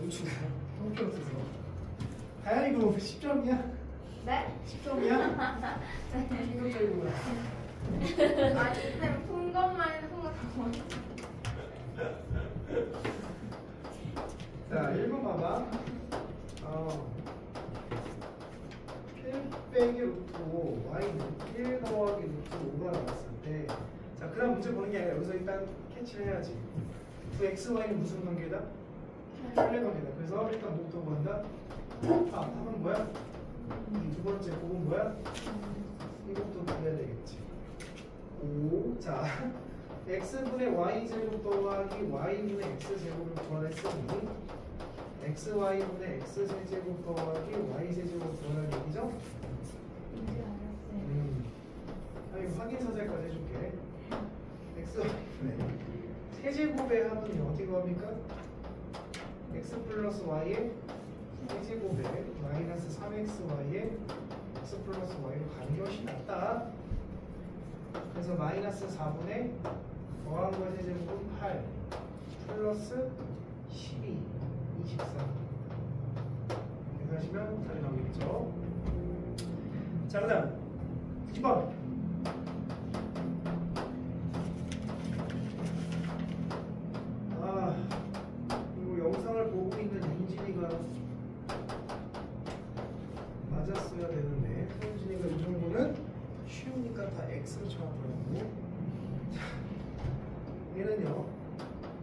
노출이야. 통계 없어서. 다현이 그거 10점이야? 네? 10점이야? 네. 이거적이구나. 아니 쌤 푼 것만 해도 푼거 다 먹었어. 자, 1번 봐봐. 1 빼기 루트 5, y는 1 더하기 루트 5가 나왔을 때, 자, 그다음 문제 보는 게 아니라 여기서 일단 캐치를 해야지. 그 x, y는 무슨 관계다? 연례 관계다. 그래서 일단 뭐부터 구한다? 답은 뭐야? 이 두 번째 곱은 뭐야? 이것도 구해야 되겠지. 5. 자, x분의 y제곱 더하기 y분의 x제곱을 구하랬으니 xy분의 x제곱 더하기 y제곱 구하는 얘기죠? 이제 알았어요. 이거 확인 사살까지 해줄게. xy분의 세제곱의 합은 어떻게 구합니까? x 플러스 y의 세제곱에 마이너스 3xy의 x 플러스 y로 가는 것이 낫다. 그래서 마이너스 4분의 더한과 세제곱은 8 플러스 12 24 이렇게 하시면 답이 나오겠죠. 자, 그 다음 2번 이거 영상을 보고 있는 윤진이가 맞았어야 되는데 윤진이가 이 정도는 쉬우니까 다 X로 쳐놨더라고. 얘는요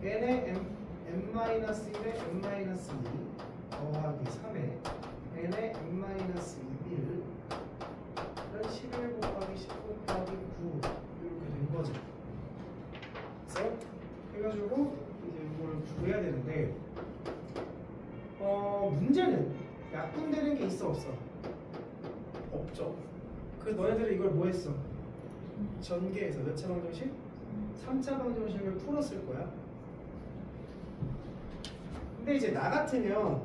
n의 n-1에 n-2 더하기 3에 n의 n-1을 11 곱하기 10 곱하기 9 이렇게 된 거죠. 그래서 해가지고 이제 이걸 구해야 되는데 문제는 약분되는 게 있어 없어? 없죠. 그래서 너네들은 이걸 뭐 했어? 전개해서 몇 차 방정식? 3차 방정식을 풀었을 거야. 근데 이제 나 같으면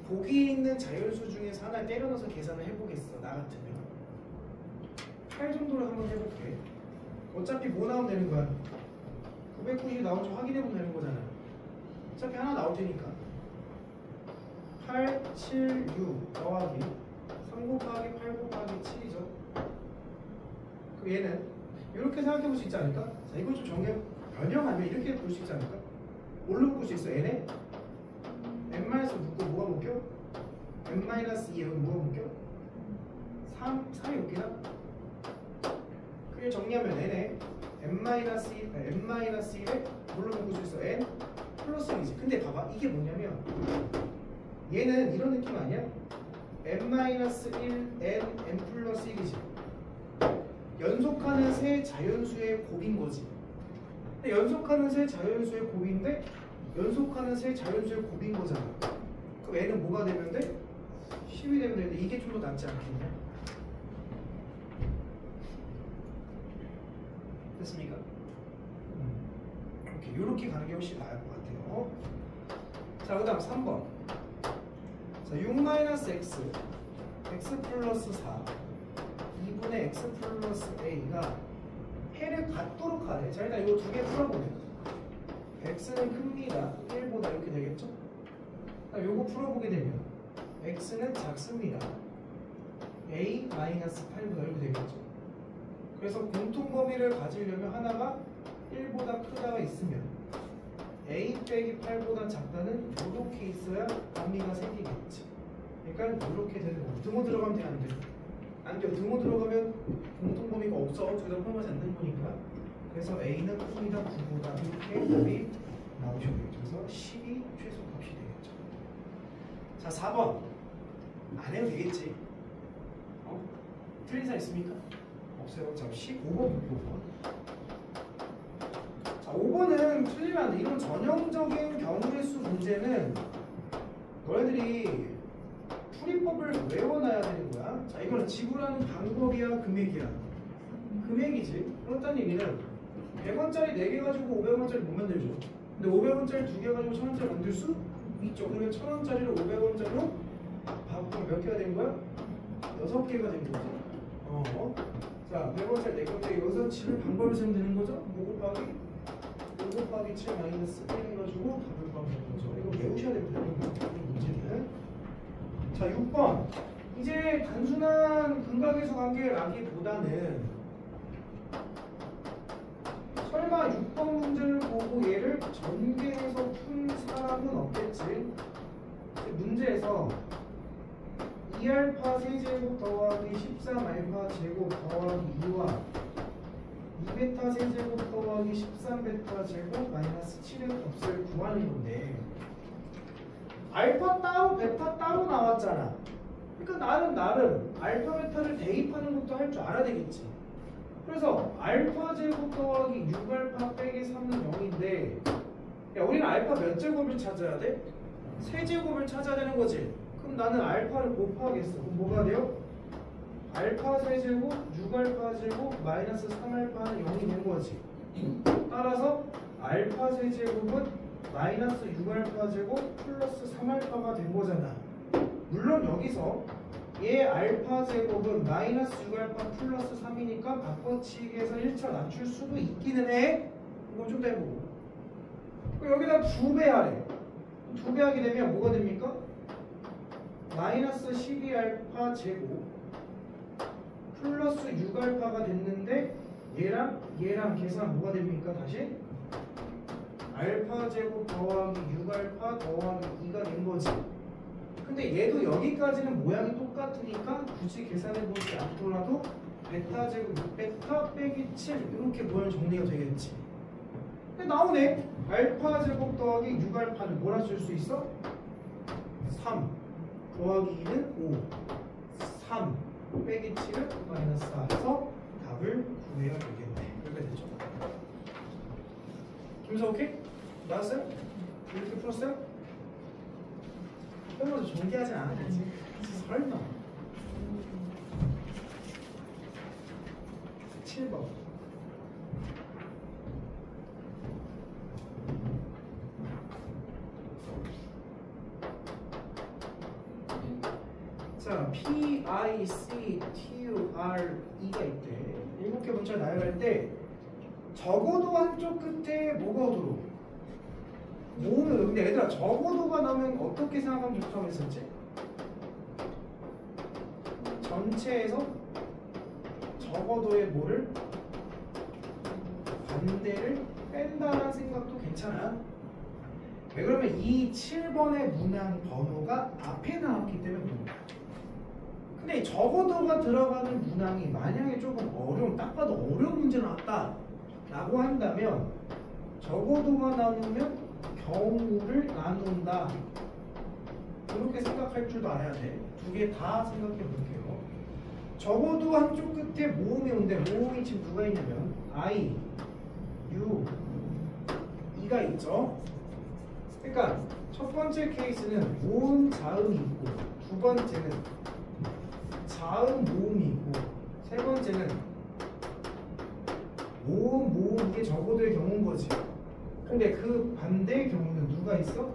보기에 있는 자연수 중에서 하나 때려 넣어서 계산을 해보겠어. 나 같으면 8 정도를 한번 해볼게. 어차피 뭐 나오면 되는 거야? 990이 나온지 확인해보면 되는 거잖아. 어차피 하나 나올 테니까 8, 7, 6 더하기 3 곱하기 8 곱하기 7이죠. 그럼 얘는 이렇게 생각해 볼 수 있지 않을까? 자, 이거 좀 변형하면 이렇게 볼 수 있지 않을까? 뭘로 묶을 수 있어? n에 n-을 묶고 뭐가 묶여? n-2에 여기 뭐가 묶여? 3이 묶이나? 그게 정리하면 n에 n-1에 뭘로 묶을 수 있어? n 플러스 1이지. 근데 봐봐, 이게 뭐냐면 얘는 이런 느낌 아니야? n-1, n 플러스 1이지. 연속하는 세 자연수의 곱인 거지. 근데 연속하는 세 자연수의 곱인데 연속하는 세 자연수의 곱인 거잖아. 그럼 n은 뭐가 되면 돼? 10이 되면 되는데 이게 좀 더 낫지 않겠냐? 됐습니까? 이렇게 가는 게 훨씬 나을 것 같아요. 자, 그 다음 3번. 자, 6-x x 플러스 4 2분의 x 플러스 a가 해를 갖도록 하래. 자, 일단 이거 두 개 풀어보래. x는 큽니다. 1보다 이렇게 되겠죠? 요거 풀어보게 되면 x는 작습니다. a-8보다 이렇게 되겠죠? 그래서 공통범위를 가지려면 하나가 1보다 크다가 있으면 a 빼기 8보다 작다는 이렇게 있어야 범위가 생기겠지. 그러니까 이렇게 되는 거고. 등호 들어가면 돼? 안 돼? 안 돼요. 등호 들어가면 공통범위가 없어. 둘 다 포함하지 않는 거니까. 그래서 a는 큽니다. 9보다 이렇게 답이 나오셔야겠죠. 그래서 10이 최소값이 되겠죠. 자, 4번 안 해도 되겠지. 틀린 사람 있습니까? 없어요. 자, 15번 볼게요. 자, 5번은 틀리면 안 돼. 이런 전형적인 경우의 수 문제는 너희들이 풀이법을 외워놔야 되는 거야. 자, 이거는 지불하는 방법이야, 금액이야? 금액이지. 그렇다는 얘기는 100원짜리 4개 가지고 500원짜리 못 만들죠. 근데 500원짜리 2개 가지고 1000원짜리 만들 수 있죠. 그러면 1000원짜리를 500원짜리로 바꾸면 몇 개가 된 거야? 6개가 된 거지. 자, 100원짜리 4개인데 여기서 지불 방법을 쓰면 되는 거죠? 5 곱하기 5 곱하기 7 마이너스 1 해가지고 답을 구하는 거죠. 이거 외우셔야 됩니다. 이 문제는. 자, 6번. 이제 단순한 근각에서 관계라기보다는 설마 6번 문제를 보고 얘를 전개해서 푼 사람은 없겠지. 문제에서 2알파 세제곱 더하기 13 알파 제곱 더하기 2와 2베타 세제곱 더하기 13 베타 제곱 마이너스 7의 값을 구하는 건데 알파 따로 베타 따로 나왔잖아. 그러니까 나름 알파 베타를 대입하는 것도 할 줄 알아야 되겠지. 그래서 알파 제곱 더하기 6알파 빼기 3은 0인데 야, 우리는 알파 몇 제곱을 찾아야 돼? 세제곱을 찾아야 되는 거지. 그럼 나는 알파를 곱하겠어. 그럼 뭐가 돼요? 알파 세제곱 6알파 제곱 마이너스 3알파는 0이 된 거지. 따라서 알파 세제곱은 마이너스 6알파 제곱 플러스 3알파가 된 거잖아. 물론 여기서 얘 알파 제곱은 마이너스 6알파 플러스 3이니까 바꿔치기해서 1차 낮출 수도 있기는 해. 이건 좀 더 해보고. 여기다 2배 하래. 2배 하게 되면 뭐가 됩니까? 마이너스 12알파 제곱 플러스 6알파가 됐는데 얘랑 계산 뭐가 됩니까? 다시 알파 제곱 더하기 6알파 더하기 2가 된 거지. 근데 얘도 여기까지는 모양이 똑같으니까 굳이 계산해보지 않더라도 베타 제곱 6베타 빼기 7 이렇게 모양 정리가 되겠지. 근데 나오네. 알파 제곱 더하기 6알파는 뭐라 쓸 수 있어? 3 더하기 2는 5 3 빼기 7은 마이너스 4 해서 답을 구해야 되겠네. 이렇게 되죠. 김서 오케이? 나왔어요? 이렇게 풀었어요? 설마 전개하진 않았겠지? 설마 7번 자, P, I, C, T, U, R, E가 있대. 7개 문자 나열할 때 적어도 한쪽 끝에 뭐가 오도록 모으면. 근데 얘들아 적어도가 나오면 어떻게 생각하면 좋다고 했었지? 전체에서 적어도의 뭐를 반대를 뺀다는 생각도 괜찮아. 왜 그러면 이 7번의 문항 번호가 앞에 나왔기 때문에 그런 거야. 근데 적어도가 들어가는 문항이 만약에 조금 어려운, 딱 봐도 어려운 문제 나왔다 라고 한다면 적어도가 나누면 경우를 나눈다 그렇게 생각할 줄도 알아야 돼. 두 개 다 생각해 볼게요. 적어도 한쪽 끝에 모음이 오는데 모음이 지금 누가 있냐면 I, U, E가 있죠. 그러니까 첫 번째 케이스는 모음 자음이 있고, 두 번째는 자음 모음이 있고, 세 번째는 모음 이게 적어도의 경우인 거지. 근데 그 반대의 경우는 누가 있어?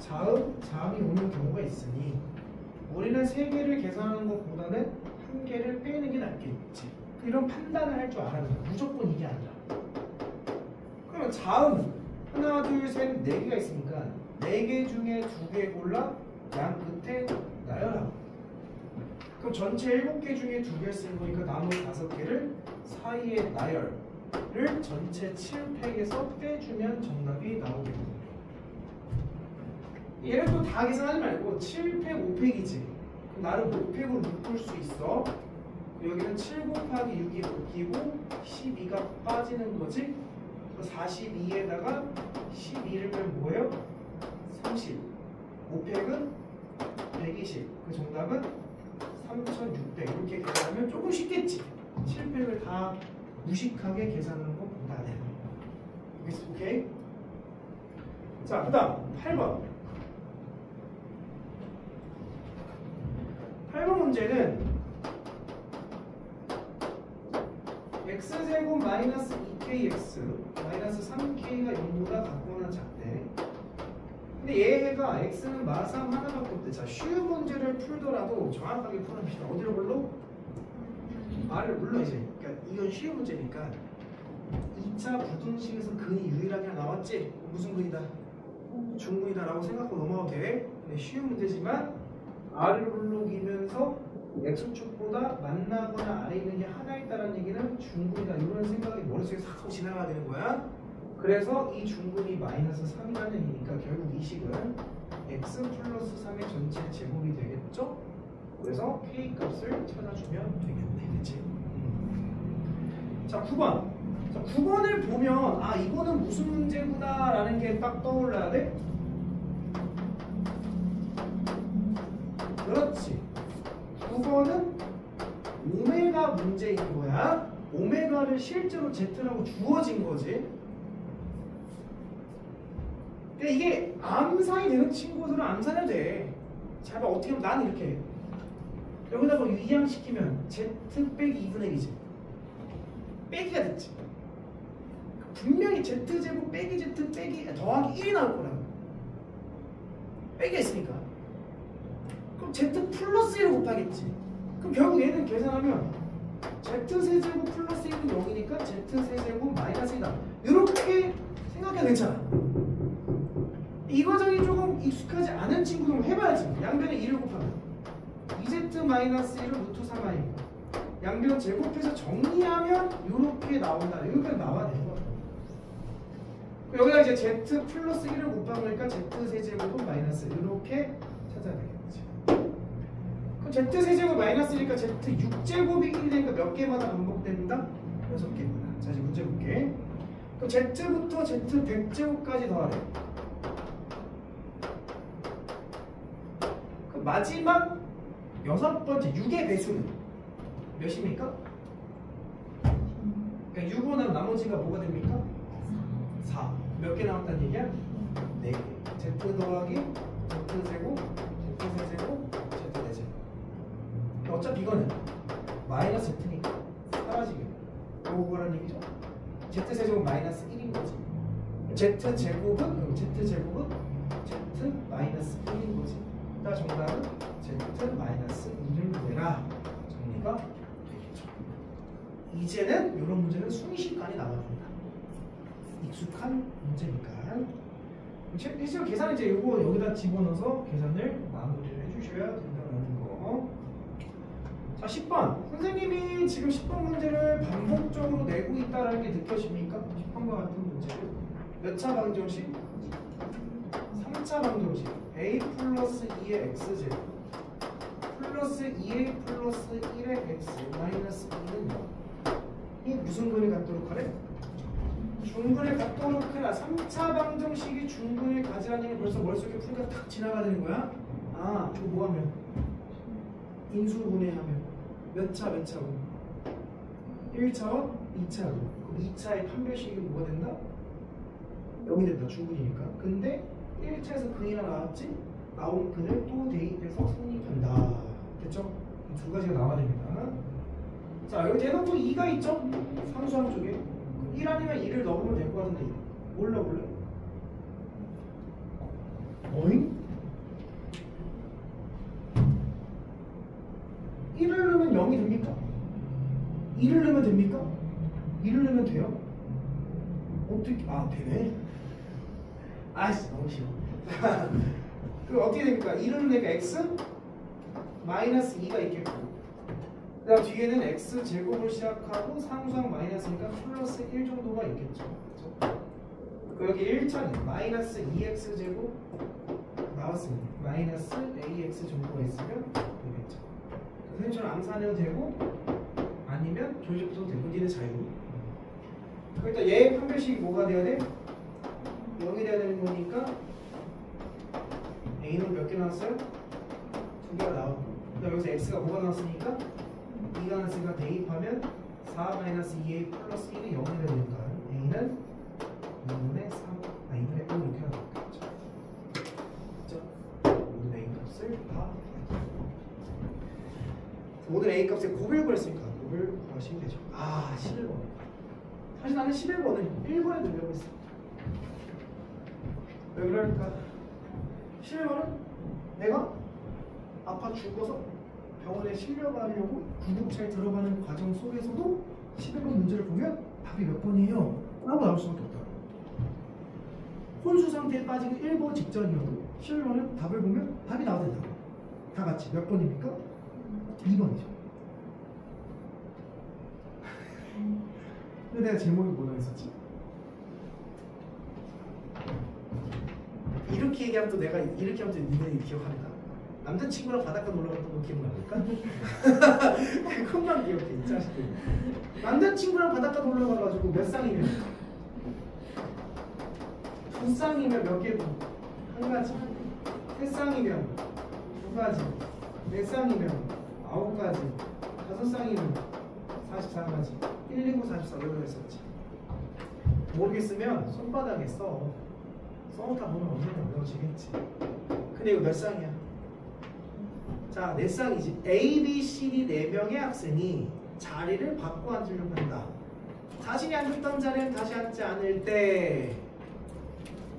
자음이 오는 경우가 있으니 우리는 세 개를 계산하는 것보다는 한 개를 빼는 게 낫겠지. 이런 판단을 할 줄 알아야 돼. 무조건 이게 아니라. 그러면 자음 하나, 둘, 셋, 네 개가 있으니까 네 개 중에 두 개 골라 양 끝에 나열하고. 그럼 전체 7개 중에 두 개를 쓴 거니까 나머지 5개를 사이에 나열을 전체 7팩에서 빼주면 정답이 나오게 됩니다. 얘를 또 다 계산하지 말고 7팩, 5팩이지. 그럼 나를 5팩으로 묶을 수 있어. 여기는 7 곱하기 6이 묶이고 12가 빠지는 거지. 42에다가 12를 빼면 뭐예요? 30. 5팩은 120. 그 정답은 3600. 이렇게 계산하면 조금 쉽겠지. 7팩을 다 무식하게 계산하는 것보다는. 오케이? 자, 그 다음 8번. 8번 문제는 x제곱 마이너스 2kx 마이너스 3k가 0보다 같거나 작대. 근데 얘가 x는 마삼 하나밖에 없대. 자, 쉬운 문제를 풀더라도 정확하게 풀어봅시다. 어디로 불러? R을 불러 이제. 그러니까 이건 쉬운 문제니까 2차 부등식에서 근이 유일하게 나왔지? 무슨 근이다? 중근이다 라고 생각하고 넘어가도 돼. 근데 쉬운 문제지만 R을 블록이면서 X축보다 만나거나 아래 있는 게 하나 있다는 얘기는 중근이다 이런 생각이 머릿속에 싹 하고 지나가야 되는 거야. 그래서 이 중근이 마이너스 3이라는 얘기니까 결국 이 식은 X 플러스 3의 전체 제곱이 되겠죠? 그래서 K 값을 찾아주면 되겠네. 그치? 자 9번. 자 9번을 보면 아 이거는 무슨 문제구나 라는 게 딱 떠올라야 돼. 그렇지. 9번은 오메가 문제인 거야. 오메가를 실제로 Z라고 주어진 거지. 그러니까 이게 암산이 되는 친구들은 암산해도 돼. 잘 봐. 어떻게 하면 나는 이렇게 해. 여기다가 이항시키면 Z 빼기 2분의 1이지. 빼기가 됐지. 분명히 Z제곱 빼기 Z 빼기 더하기 1이 나올 거라고. 빼기가 있으니까. 그럼 Z 플러스 1을 곱하겠지. 그럼 결국 얘는 계산하면 Z세제곱 플러스 1은 0이니까 Z세제곱 마이너스 1이다. 이렇게 생각해도 괜찮아. 이 과정이 조금 익숙하지 않은 친구들 해봐야지. 양변에 2를 곱하면 2Z 마이너스 1은 루트 3i고 양변 제곱해서 정리하면 이렇게 나온다. 여기까지 나와야 되는 거야. 여기다 이제 Z 플러스 1을 곱한 거니까 Z세제곱은 마이너스 이렇게 찾아야 되겠지. 그럼 Z세제곱 마이너스 1이니까 Z6제곱이 1이니까 몇 개마다 반복됩니다? 6개마다. 자 이제 문제 볼게. 그럼 Z부터 Z100제곱까지 더하래. 그럼 마지막 6번째 6의 배수는 몇입니까? 그러니까 6으로 나면 나머지가 뭐가 됩니까? 4. 몇 개 나왔다는 얘기야? 4개. Z 더하기 Z제곱, Z세제곱, Z세제곱. 어차피 이거는 마이너스 Z니까 사라지게. 요거라는 얘기죠. Z세제곱 마이너스 1인 거지. Z제곱은 Z 마이너스 1인 거지. 그러니까 정답은 Z 마이너스 1을 구해라. 정리가 되겠죠. 이제는 이런 문제는 순식간에 나와준다. 익숙한 문제니까. 실제로 계산 이제 요거 여기다 집어넣어서 계산을 마무리를 해주셔야 된다는 거. 자 10번. 선생님이 지금 10번 문제를 반복적으로 내고 있다는 게 느껴집니까? 10번과 같은 문제를. 몇 차 방정식? 3차 방정식. A 플러스 2의 x제곱 플러스 2a 플러스 1의 x 마이너스 2는 0. 이 무슨 근을 갖도록 하래? 중근을 갖도록 해라. 3차 방정식이 중근을 가지라는 게 벌써 머릿속에 풀이가 탁 지나가는 거야. 아 이거 뭐하면? 인수분해하면 몇 차로? 1차원, 2차로. 그럼 2차의 판별식이 뭐가 된다? 0이 된다. 중근이니까. 근데 1차에서 근이나 나왔지? 나온 근을 또 대입해서 성립한다. 됐죠? 이 두 가지가 나와야 됩니다. 자, 여기 대놓고 2가 있죠? 상수항 쪽에. 1 아니면 2를 넣으면 될 것 같은데 뭘 넣어볼래? 어잉? 1을 넣으면 0이 됩니까? 2를 넣으면 됩니까? 2를 넣으면 돼요? 어떻게, 아, 되네? 아이씨, 너무 싫어. 그럼 어떻게 됩니까? 2를 넣으니까 x 마이너스 2가 있겠고, 그 다음 뒤에는 x 제곱을 시작하고 상수항 마이너스니까 플러스 1 정도가 있겠죠. 그렇죠? 여기 1차는 마이너스 2x 제곱 나왔습니다. 마이너스 ax 정도가 있으면 되겠죠. 선생님처럼 암산해도 되고 아니면 조직부터 되고 니네 자유. 일단 얘의 판별식이 뭐가 돼야 돼? 0이 돼야 되는 거니까 a는 몇 개 나왔어요? 2개가 나오고, 그다음 여기서 x가 뭐가 나왔으니까 2가 나왔으니까 대입하면 4-2a 플러스 1이 0이 돼야 되니까 a는 2분의 3, 2분의 5 이렇게 하는 거겠죠. 그렇죠? 모든 a 값을 다 모든 a 값의 곱을 구했으니까 곱을 구하시면 되죠. 아 11번. 사실 나는 11번을 1번에 넣으려고 했어. 왜 그럴까? 11번은 내가 아파 죽어서 병원에 실려가려고 구급차에 들어가는 과정 속에서도 11번 문제를 보면 답이 몇 번이에요? 라고 나올 수밖에 없다. 혼수 상태에 빠지기 1번 직전이어도 실로는 답을 보면 답이 나와야 된다. 다 같이 몇 번입니까? 2번이죠. 근데 내가 제목이 뭐라 했었지? 이렇게 얘기하면 또 내가 이렇게 하면 또 니네들이 기억한다. 남자친구랑 바닷가 놀러 갔던 거 기억납니까? 그것만 기억해 이 자식들. 남자친구랑 바닷가 놀러 가가지고 몇 쌍이면? 두 쌍이면 몇 개고? 한 가지. 세 쌍이면 두 가지. 네 쌍이면 9가지. 5쌍이면 44가지. 1, 2, 9, 44 이런 거 했었지. 모르겠으면 손바닥에 써. 써놓다 보면 언젠가 외워지겠지. 근데 이거 몇 쌍이야? 자, 네 쌍이지. A, B, C, D 4명의 학생이 자리를 바꿔 앉으려고 한다. 자신이 앉았던 자리는 다시 앉지 않을 때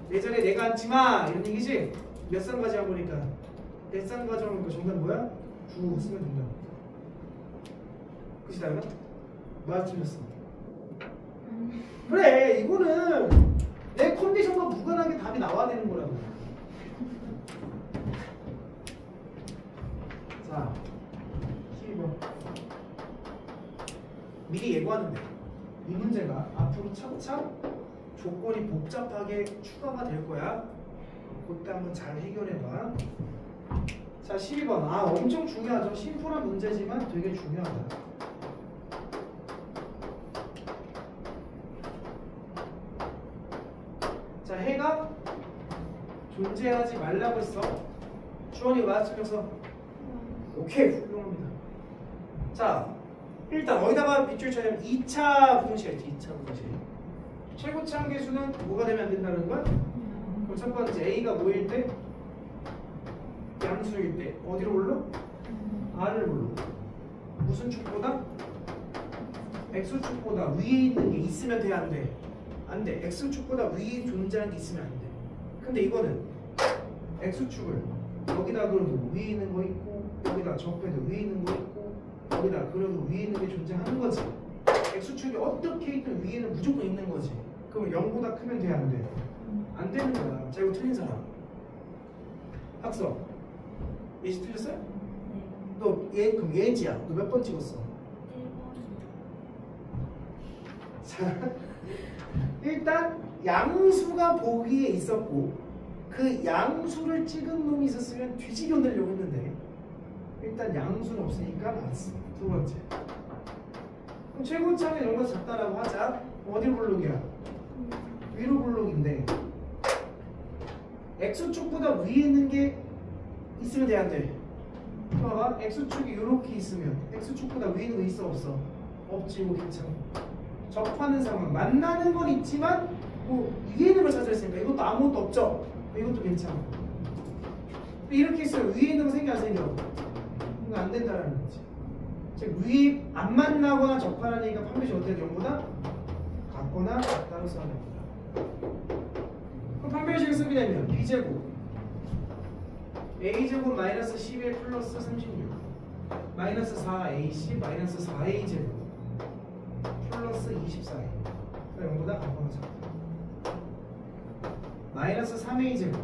내 자리에 내가 앉지 마! 이런 얘기지? 몇 쌍 가져와 보니까 네 쌍 가져오는 거 정답 뭐야? 9 쓰면 된다. 그치 다이나? 뭐야 틀렸어? 그래 이거는 내 컨디션과 무관하게 답이 나와야 되는 거라고. 자, 12번. 미리 예고하는데 이 문제가 앞으로 차차 조건이 복잡하게 추가가 될 거야. 그때 한번 잘 해결해봐. 자, 12번. 아, 엄청 중요하죠. 심플한 문제지만 되게 중요하다. 자, 해가 존재하지 말라고 했어. 주원이 맞추면서 오케이, 훌륭합니다. 자, 일단 어디다가 밑줄 쳐냐면 2차 부등식이지. 2차 부등식. 최고차 함계수는 뭐가 되면 안 된다는 거야? 그럼 첫 번째 A가 뭐일 때? 양수일 때 어디로 올라? R을 올라. 무슨 축보다? X축보다 위에 있는 게 있으면 돼, 안 돼? 안 돼. X축보다 위에 존재하는 게 있으면 안 돼. 근데 이거는 X축을 여기다 그려도 위에 있는 거 있고 여기다 접해도 위에 있는 거 있고 여기다 그려도 위에 있는 게 존재하는 거지. X축이 어떻게 있든 위에는 무조건 있는 거지. 그럼 0보다 크면 돼, 안 돼? 안 되는 거야. 자, 이거 틀린 사람. 학서. 예시 틀렸어요? 너 그럼 예지야. 너 몇 번 찍었어? 자, 일단 양수가 보기에 있었고 그 양수를 찍은 놈이 있었으면 뒤지게 흔들려고 했는데 일단 양수는 없으니까 맞았어. 두 번째. 그럼 최고차는 이런 거 작다라고 하자. 어디 블록이야? 위로 블록인데 X축보다 위에 있는 게 있으면 돼, 안 돼? 봐봐. X축이 이렇게 있으면 X축보다 위에 있는 거 있어, 없어? 없지. 이거 괜찮아. 접하는 상황. 만나는 건 있지만 뭐 위에 있는 걸 찾아 있으니까 이것도 아무것도 없죠? 이것도 괜찮아. 이렇게 있으면 위에 있는 거 생겨, 안 생겨? 이거 안 된다는 거지. 즉 위에 안 만나거나 접하는 얘기가 판별시 어떻게 돼? 0보다 같거나 같다로 써야 됩니다. 그럼 판별식을 쓰게 되면 B제곱 A제곱 마이너스 11 플러스 36 마이너스 4AC 마이너스 4A제곱 플러스 24A 0보다 같거나 작다. 마이너스 3A제곱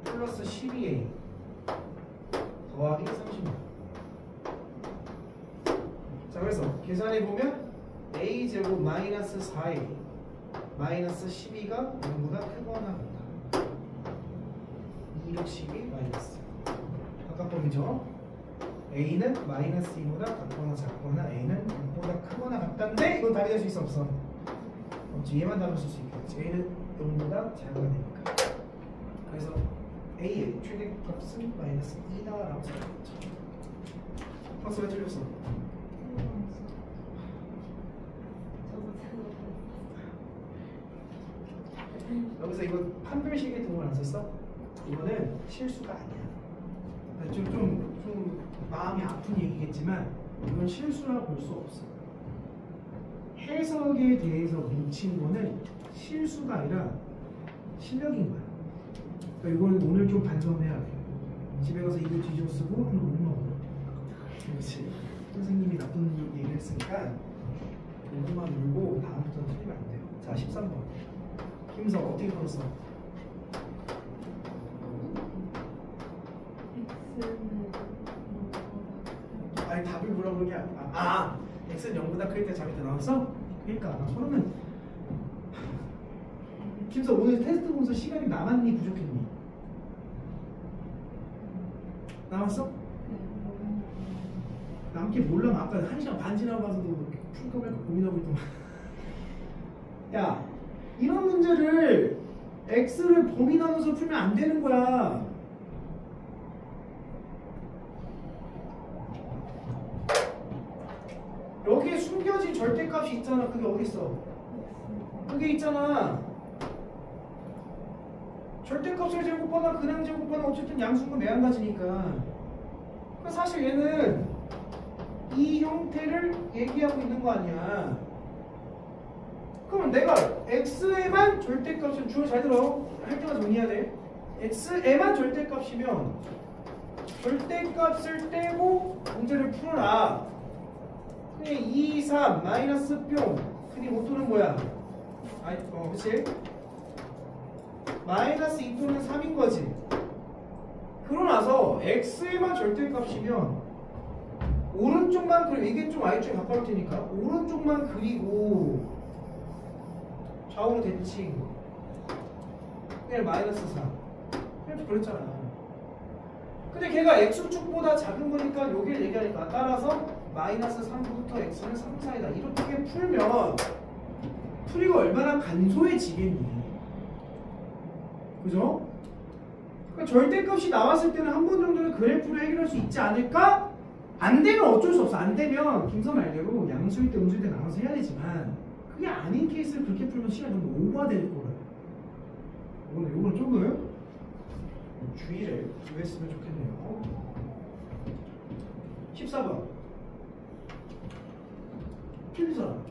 플러스 12A 더하기 36. 자, 그래서 계산해보면 A제곱 마이너스 4A 마이너스 12가 0보다 크거나 같다. 212 마이너스 각각법이죠. A는 마이너스 2보다 같거나 작거나 A는 0보다 크거나 같다인데 이건 답이 될 수 있어, 없어? 없지. 얘만 답을 쓸 수 있겠지. A는 0보다 작아야 되니까. 그래서 A의 최대값은 마이너스 2다라고 생각했죠. 학습에 틀렸어. 여기서 이거 판별식에 등을 안 썼어? 이거는 실수가 아니야. 좀 마음이 아픈 얘기겠지만 이건 실수라고 볼 수 없어. 해석에 대해서 놓친 거는 실수가 아니라 실력인 거야. 그러니까 이거는 오늘 좀 반성해야 돼. 집에 가서 이거 뒤집어 쓰고 한번 울먹어. 그렇지. 선생님이 나쁜 얘기를 했으니까 공부만 울고 다음부터는 틀리면 안 돼요. 자, 13번. 김서 어떻게 풀었어? 아니 답을 물어보는 게 아니라 x는 0보다 클 때 답이 다 나왔어? 그러니까 그러면 김서 오늘 테스트 보면서 시간이 남았니 부족했니? 남았어? 남게 몰라. 아까 1시간 반 지나고 가서도 풀까 말까 고민하고 있더만. 야, 이런 문제를 x를 범위 나눠서 풀면 안 되는 거야. 여기에 숨겨진 절대값이 있잖아. 그게 어디 있어? 그게 있잖아. 절대값을 제곱하나 그냥 제곱하나 어쨌든 양수는 매한가지니까. 그러니까 사실 얘는 이 형태를 얘기하고 있는 거 아니야. 그러면 내가 x에만 절대값을 주어 잘 들어. 할 때만 정리해야 돼. x에만 절대값이면 절대값을 떼고 문제를 풀어라. 그냥 2, 3, 마이너스 뿅. 근데 모토는 뭐야? 그치? 마이너스 2 또는 3인 거지. 그러고 나서 x에만 절대값이면 오른쪽만 그리고 이게 좀 y쪽에 가까울 테니까 오른쪽만 그리고 좌우로 대칭 그냥 마이너스 3 이렇게 그랬잖아. 근데 걔가 x축보다 작은 거니까 여기를 얘기하니까 따라서 마이너스 3부터 x는 3, 4이다. 이렇게 풀면 풀이가 얼마나 간소해지겠니? 그죠? 그러니까 절대값이 나왔을 때는 한 번 정도는 그래프로 해결할 수 있지 않을까? 안 되면 어쩔 수 없어. 안 되면 김서 말대로 양수일 때 음수일 때 나눠서 해야 되지만 그게 아닌 케이스를 그렇게 풀면 시간이 너무 오버가 될 거예요. 요거는 조금 주의를 기했으면 좋겠네요. 14번 틀린 사람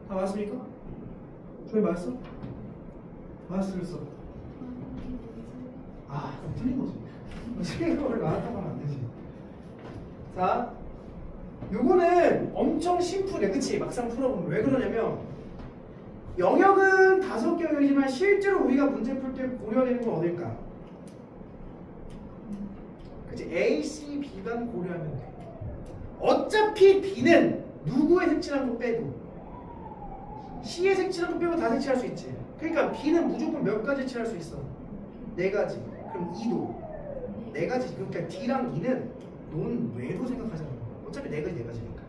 다 맞습니까? 저희 맞았어? 맞았어 그랬어? 그럼 틀린 거지. 틀린 거를 나왔다고 하면 안 되지. 자, 요거는 엄청 심플해. 그치? 막상 풀어보면. 왜 그러냐면 영역은 5개 영역이지만 실제로 우리가 문제 풀 때 고려되는 건 어딜까? 그치? A, C, B만 고려하면 돼. 어차피 B는 누구의 색칠한 거 빼고 C의 색칠한 거 빼고 다 색칠할 수 있지. 그러니까 B는 무조건 몇 가지 색칠할 수 있어? 4가지. 그럼 2도 4가지. 그러니까 D랑 E는 논외로 생각하잖아. 어차피 4가지니까.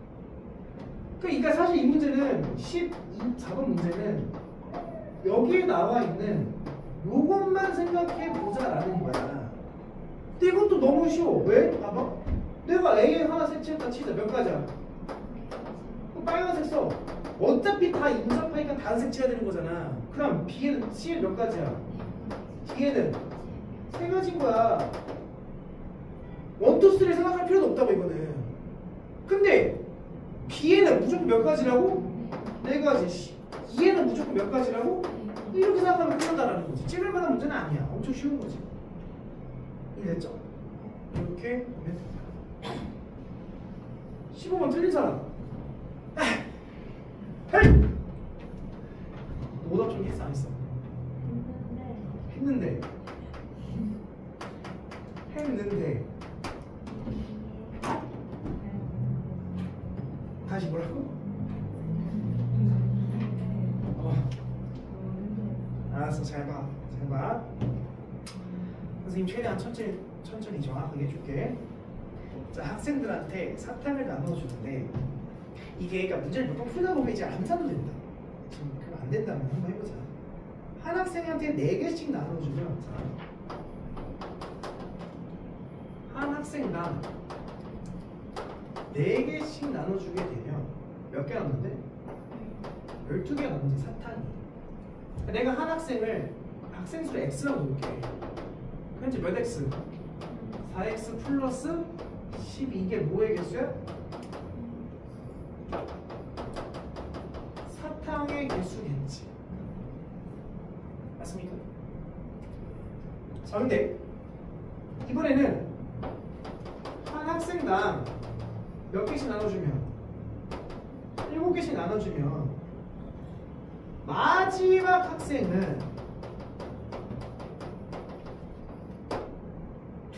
그러니까 사실 이 문제는 14번 문제는 여기에 나와 있는 요것만 생각해 보자라는 거야. 근데 이것도 너무 쉬워. 왜? 봐봐. 내가 A에 하나 색칠했다 치자. 몇 가지야? 빨간색 써. 어차피 다 인접하니까 다 색칠해야 되는 거잖아. 그럼 B에는 C에는 몇 가지야? D에는 3가지인 거야. 1, 2, 3를 생각할 필요도 없다고 이거는. 근데 B에는 무조건 몇 가지라고? 4가지. E에는 무조건 몇 가지라고? 이렇게 생각하면 끝난다라는 거지. 찍을 만한 문제는 아니야. 엄청 쉬운 거지. 이해됐죠? 이렇게 보면 됩니다. 15번 틀린 사람. 오답 좀 했어 안 했어? 했는데 다시 뭐라고? 알았어. 잘 봐. 선생님 최대한 천천히 정확하게 해줄게. 자, 학생들한테 사탕을 나눠주는데 이게 그러니까 문제를 몇 번 풀다 보면 이제 안 사도 된다. 지금 그럼 안 된다면 한번 해보자. 한 학생한테 4개씩 나눠주면 한 학생당 4개씩 나눠주게 되면 몇 개 남는데? 12개 남는지 사탕이. 내가 한 학생을 학생 수를 x라고 놓을게. 현재 몇 x? 4x 플러스 12. 이게 뭐의 개수야? 사탕의 개수겠지. 맞습니까? 자, 근데 이번에는 한 학생당 몇 개씩 나눠주면 7개씩 나눠주면 마지막 학생은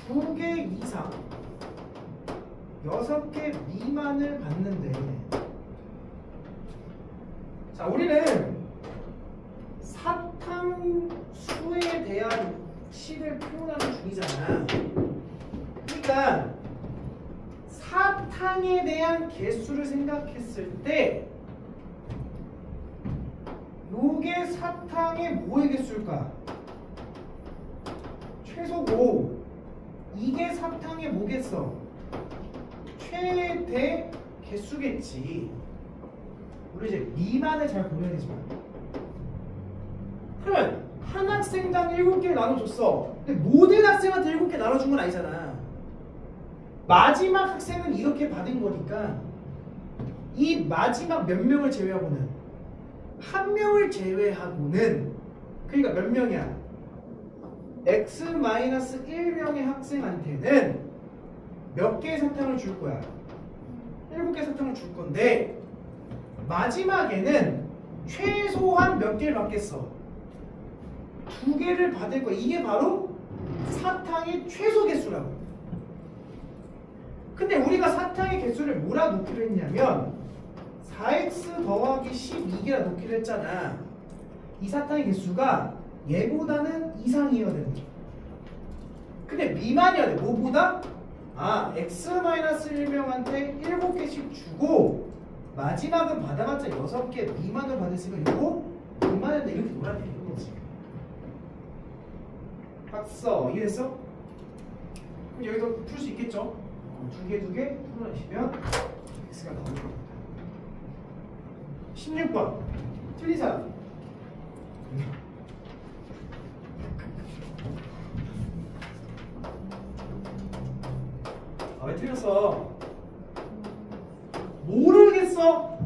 2개 이상 6개 미만을 받는데, 자, 우리는 사탕수에 대한 식을 표현하는 중이잖아. 그러니까 사탕에 대한 개수를 생각했을 때 요게 사탕의 뭐의 개수일까? 최소고, 이게 사탕의 뭐겠어? 최대 개수겠지. 우리 이제 미만을 잘 고려해야 되지만, 그러면 한 학생당 7개 나눠줬어. 근데 모든 학생한테 7개 나눠준 건 아니잖아. 마지막 학생은 이렇게 받은 거니까 이 마지막 몇 명을 제외하고는, 한 명을 제외하고는, 그러니까 몇 명이야? x-1명의 학생한테는 몇 개의 사탕을 줄 거야? 7개 사탕을 줄 건데, 마지막에는 최소한 몇 개를 받겠어? 2개를 받을 거야. 이게 바로 사탕의 최소 개수라고. 근데 우리가 사탕의 개수를 뭐라 놓기로 했냐면 4x 더하기 12개라 놓기로 했잖아. 이 사탕의 개수가 얘보다는 이상이어야 되는 거야. 근데 미만이어야 돼. 뭐보다? x-1명한테 7개씩 주고 마지막은 받아봤자 6개 미만을 받았으니까 이거 미만한데 이렇게 놀아야 되는 거지. 봤어? 이해했어? 그럼 여기서 풀 수 있겠죠? 2개 풀어내시면 x가 나오는 겁니다. 16번 틀린 사람. 왜 틀렸어? 모르겠어?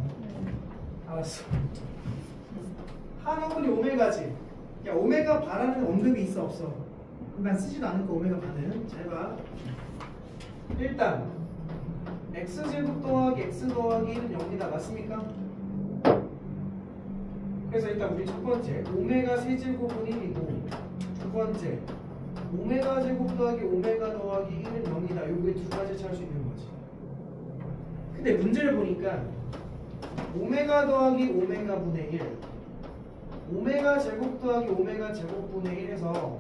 알았어. 한원분이 오메가지. 야, 오메가 바라는 언급이 있어 없어? 난 쓰지도 않을 거 오메가 바는. 잘 봐. 일단 x제곱 더하기 x 더하기 1은 0이다. 맞습니까? 그래서 일단 우리 첫 번째 오메가 세제곱은 1이고, 두 번째 오메가 제곱 더하기 오메가 더하기 1은 0이다. 요게 두 가지 찾을 수 있는 거지. 근데 문제를 보니까 오메가 더하기 오메가 분의 1, 오메가 제곱 더하기 오메가 제곱분의 1에서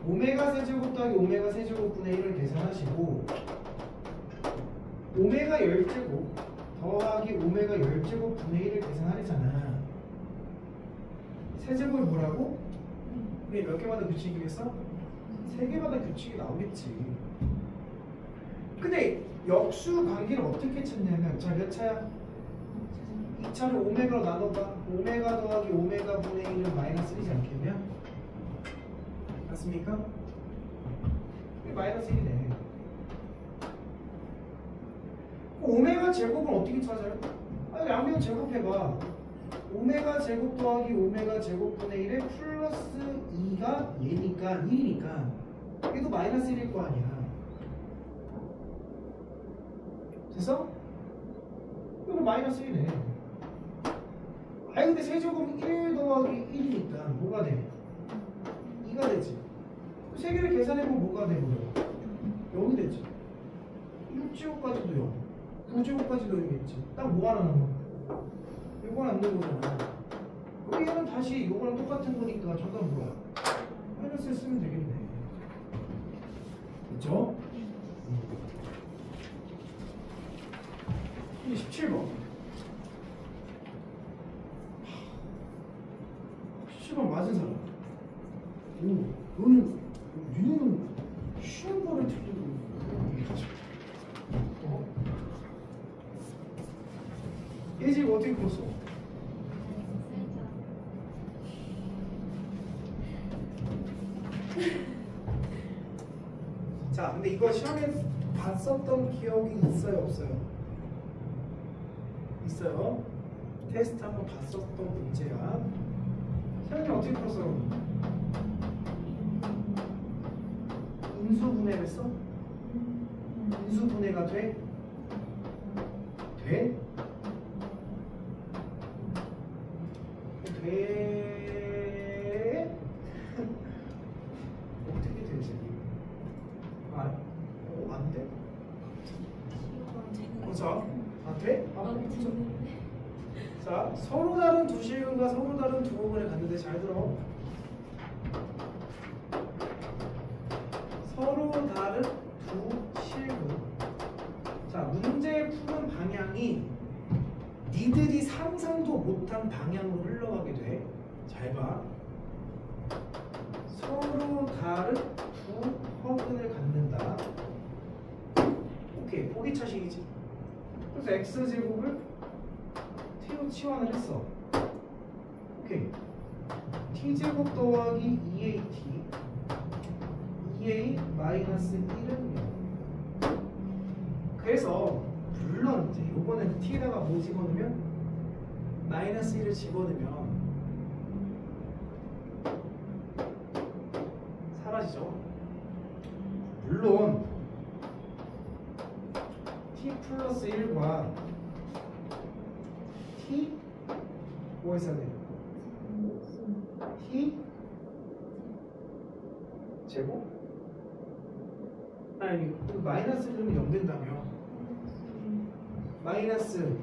오메가 세제곱 더하기 오메가 세제곱분의 1을 계산하시고, 오메가 10제곱 더하기 오메가 10제곱분의 1을 계산하랬잖아. 세제곱이 뭐라고? 이게 몇 개마다 규칙이겠어? 3개마다 규칙이 나오겠지. 근데 역수 관계를 어떻게 찾냐면, 자, 몇 차야? 2차를 오메가로 나눠봐. 오메가 더하기 오메가 분의 1은 마이너스 1이지 않겠냐? 맞습니까? 마이너스 1이네. 오메가 제곱은 어떻게 찾아요? 양변 제곱해봐. 오메가 제곱 더하기 오메가 제곱분의 1에 플러스 2가 얘니까 1이니까 얘도 마이너스 1일 거 아니야. 됐어? 이거 마이너스 1이네. 근데 세제곱은 1 더하기 1이니까 뭐가 돼? 2가 되지. 3개를 계산해보면 뭐가 돼? 0이 되지. 6제곱까지도 0, 9제곱까지도 0이겠지. 딱 뭐 하나 남아? 요건 안 되는 거잖아. 그럼 얘는 다시 요거랑 똑같은 거니까 잠깐 뭐야? 마이너스 쓰면 되겠네. 그쵸? 17번. 17번 맞은 사람. 오, 너는 니는 쉬운 거를 틀리고 얘 지금 어떻게 풀었어? 자, 근데 이거 시험에 봤었던 기억이 있어요, 없어요? 있어요. 테스트 한번 봤었던 문제야. 선생님 어떻게 풀었어? 인수분해를 했어? 인수분해가 돼? 돼? 돼? 어떻게 되지? 안 돼? 자, 안 돼? 자, 서로 다른 두 실근과 서로 다른 두 부분에 갔는데 잘 들어. 서로 다른 두 실근. 자, 문제 푸는 방향이 니들이 상상도 못한 방향으로 흘러가게 돼. 잘 봐. 서로 다른 두 허근을 갖는다. 오케이, 포기차식이지. 그래서 x제곱을 t로 치환을 했어. 오케이. t제곱 더하기 2at 2a 마이너스 1은 0. 그래서 물론 이제 요거는 t에다가 뭐 집어넣으면 마이너스 1을 집어넣으면 사라지죠. 물론 t 플러스 1과 t 뭐 했어야 돼요? t 제곱? 아니 마이너스 1은 0 된다며. 마이너스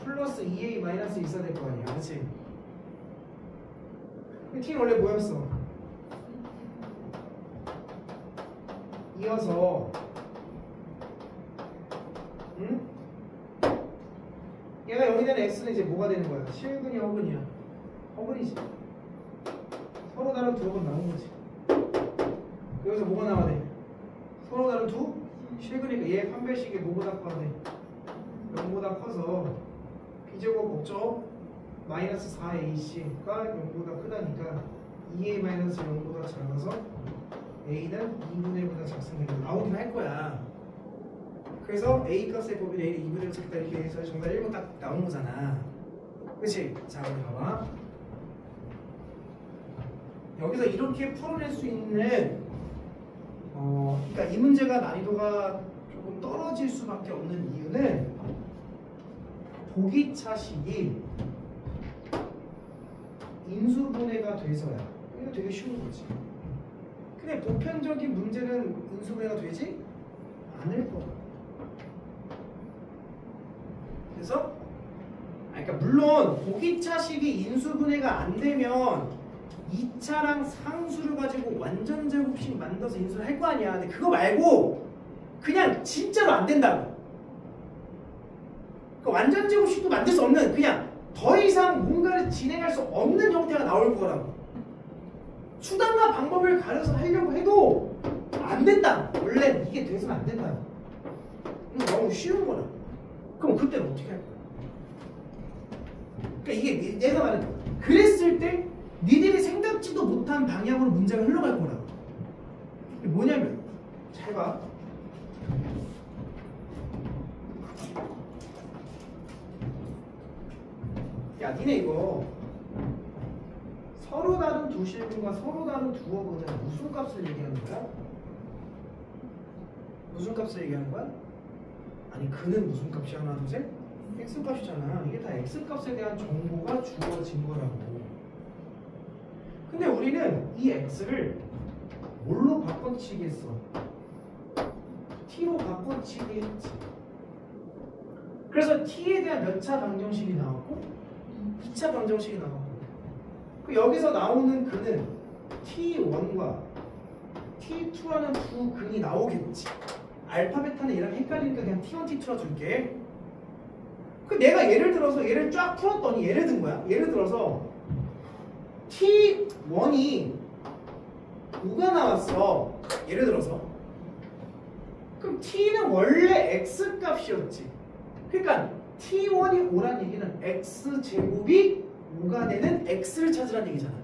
플러스 2a 마이너스 있어야 될 거 아니야, 그렇지? t는 원래 뭐였어? 이어서 응? 얘가 0이 되는 x는 이제 뭐가 되는 거야? 실근이야, 허근이야? 허근이지. 서로 다른 두 허근 나온 거지. 여기서 뭐가 나와야 돼? 서로 다른 두 실근이니까 얘 판별식이 뭐보다 커야 돼? 0보다 커서 b제곱 없죠? 마이너스 4ac가 0보다 크다니까 2a 마이너스 0보다 작아서 a는 2분의 1보다 작습니다. 나오긴 할 거야. 그래서 a 값의 법인 a를 2분의 1 작다 이렇게 해서 정답 1번 딱 나온 거잖아. 그치? 자, 우리 봐봐. 여기서 이렇게 풀어낼 수 있는 그러니까 이 문제가 난이도가 조금 떨어질 수밖에 없는 이유는 보기차식이 인수분해가 돼서야. 이거 되게 쉬운 거지. 근데 보편적인 문제는 인수분해가 되지 않을 거야. 그래서 그러니까 물론 보기차식이 인수분해가 안 되면 2차랑 상수를 가지고 완전 제곱식 만들어서 인수를 할 거 아니야. 근데 그거 말고 그냥 진짜로 안 된다고. 그 완전 제곱식도 만들 수 없는, 그냥 더 이상 뭔가를 진행할 수 없는 형태가 나올 거라고. 수단과 방법을 가려서 하려고 해도 안 된다. 원래 이게 돼서는 안 된다. 이거 너무 쉬운 거라. 그럼 그때는 어떻게 할 거야? 그러니까 이게 내가 말하는 거야. 그랬을 때 니들이 생각지도 못한 방향으로 문제가 흘러갈 거라고. 이게 뭐냐면 잘 봐. 야, 니네 이거 서로 다른 두 실근과 서로 다른 두 어근은 무슨 값을 얘기하는 거야? 무슨 값을 얘기하는 거야? 아니, 그는 무슨 값이 하나 둘 셋? x 값이잖아. 이게 다 x 값에 대한 정보가 주어진 거라고. 근데 우리는 이 x를 뭘로 바꿔치기 했어? t로 바꿔치기 했지. 그래서 t에 대한 몇 차 방정식이 나왔고 2차 방정식이 나왔고, 그 여기서 나오는 근은 t1과 t2라는 두 근이 나오겠지. 알파 베타는 얘랑 헷갈리니까 그냥 t1, t2라 줄게. 그 내가 예를 들어서 얘를 쫙 풀었더니 예를 든 거야. 예를 들어서 t1이 5가 나왔어. 예를 들어서. 그럼 t는 원래 x 값이었지. 그러니까 t1이 5란 얘기는 x제곱이 5가 되는 x를 찾으라는 얘기잖아.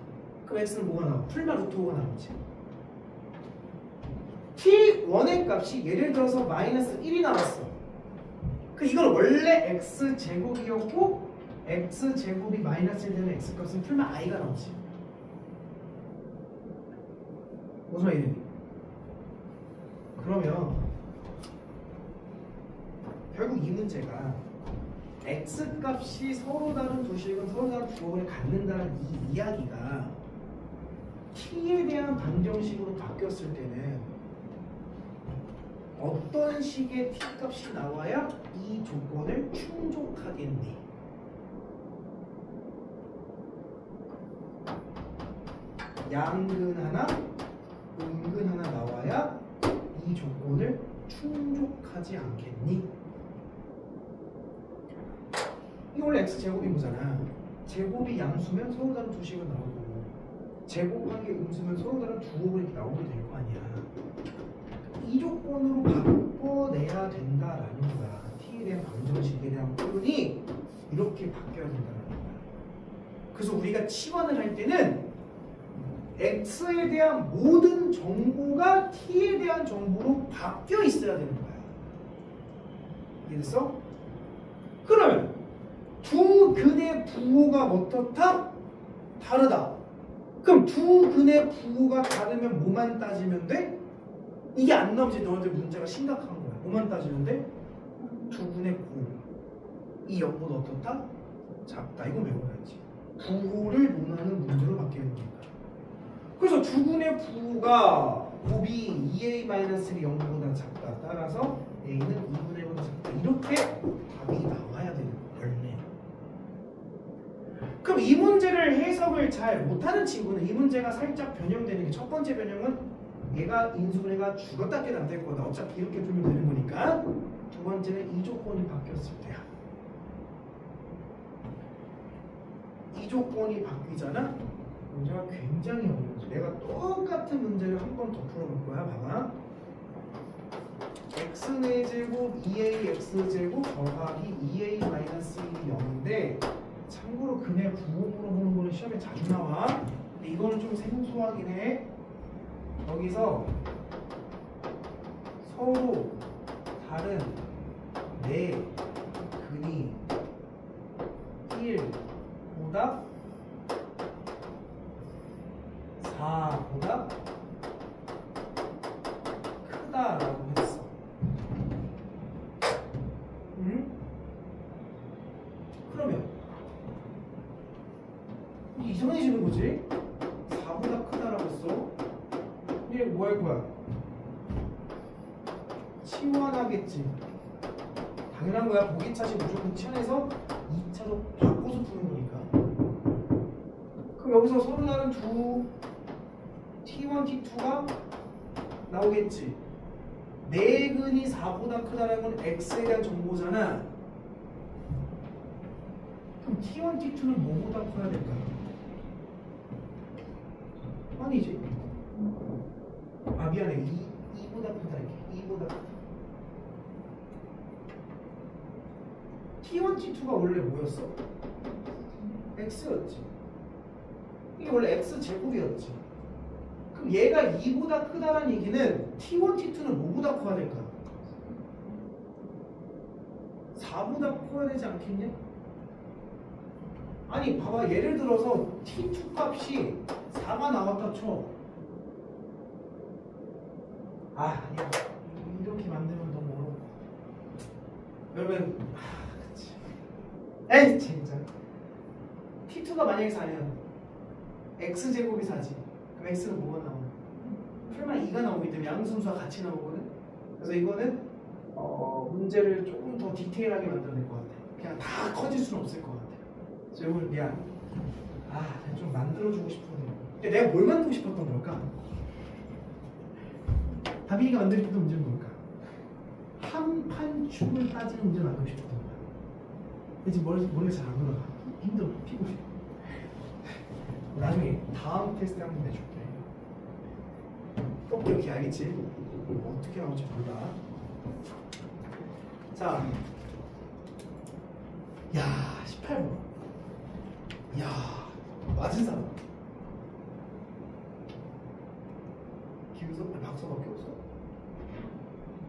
그럼 x는 뭐가 나와? 풀만 루트 5가 나오지. t1의 값이 예를 들어서 마이너스 1이 나왔어. 그 이건 원래 x제곱이었고 x제곱이 마이너스 1 되는 x값은 풀만 i가 나오지. 무슨 말이니? 그러면 결국 이 문제가 x 값이 서로 다른 두 식은 서로 다른 두 곱을 갖는다는 이 이야기가 t에 대한 방정식으로 바뀌었을 때는 어떤 식의 t 값이 나와야 이 조건을 충족하겠니? 양근 하나, 음근 하나 나와야 이 조건을 충족하지 않겠니? 이거 원래 x제곱인 거잖아. 제곱이 양수면 서로 다른 두 식은 나오고 제곱한 게 음수면 서로 다른 두 곱이 이렇게 나오게 될 거 아니야. 이 조건으로 바꿔내야 된다라는 거야. t에 대한 방정식에 대한 표현이 이렇게 바뀌어야 된다는 거야. 그래서 우리가 치환을 할 때는 x에 대한 모든 정보가 t에 대한 정보로 바뀌어 있어야 되는 거야. 이해됐어? 그러면 두 근의 부호가 어떻다? 다르다. 그럼 두 근의 부호가 다르면 뭐만 따지면 돼? 이게 안 나오지. 너한테 문제가 심각한 거야. 뭐만 따지면 돼? 두 근의 부호. 이 0보다 어떻다? 작다. 이거 외워야지. 부호를 논하는 문제로 바뀌는 거니까. 그래서 두 근의 부호가 곱이 2a-이 0보다 작다. 따라서 a는 2분의 1보다 작다. 이렇게 답이 나와야 되는 거야. 원래. 그럼 이 문제를 해석을 잘 못하는 친구는 이 문제가 살짝 변형되는 게 첫 번째 변형은 얘가 인수분해가 죽었다 깨도 안 될 거다. 어차피 이렇게 풀면 되는 거니까. 두 번째는 이 조건이 바뀌었을 때야. 이 조건이 바뀌잖아? 문제가 굉장히 어려워져. 내가 똑같은 문제를 한 번 더 풀어볼 거야. 봐봐. x의 제곱 2ax제곱 더하기 2a-1이 0인데 참고로 근의 부호 물어보는 거는 시험에 자주 나와. 근데 이거는 좀 생소하긴 해. 여기서 서로 다른 네 근이 1보다 4보다 크다라고 했어. 그러면 이상해지는 거지? 4보다 크다라고 했어. 얘 뭐 할 거야? 치환하겠지. 당연한 거야. 보기차식 무조건 치환해서 2차로 바꿔서 푸는 거니까. 그럼 여기서 서로 다른 두 T1, T2가 나오겠지. 네 근이 4보다 크다라는 건 X에 대한 정보잖아. 그럼 T1, T2는 뭐보다 커야 될까? 아니지. 아 미안해. 2보다 크다 이렇게. 2보다 크다. T1, T2가 원래 뭐였어? X였지. 이게 원래 X제곱이었지. 그럼 얘가 2보다 크다는 얘기는 T1, T2는 뭐보다 커야 될까? 4보다 커야 되지 않겠냐? 아니 봐봐. 예를 들어서 T2 값이 4가 나왔다 쳐. 아 아니야. 이렇게 만들면 너무 어려워. 그러면 그치. 에이 진짜. T2가 만약에 4면 X제곱이 4지. 그럼 X는 뭐가 나오나? 풀만 2가 나오기 때문에 양수수가 같이 나오거든. 그래서 이거는 문제를 조금 더 디테일하게 만들어낼 것 같아. 그냥 다 커질 수는 없을 것 같아. 그래서 이걸 미안. 좀 만들어주고 싶은데. 근데 내가 뭘 만들고 싶었던 걸까? 다빈이가 만들고 싶었던 문제는 뭘까? 한 판 춤을 따지는 문제를 만들고 싶었던 거야. 근데 지금 머리가 잘 안 돌아가. 힘들어. 피곤해. 나중에 다음 테스트 한번 내줄게. 꼭 기억해. 알겠지? 어떻게 나올지 몰라. 자, 야 18번. 야 맞은 사람. 김석 박서밖에 없어.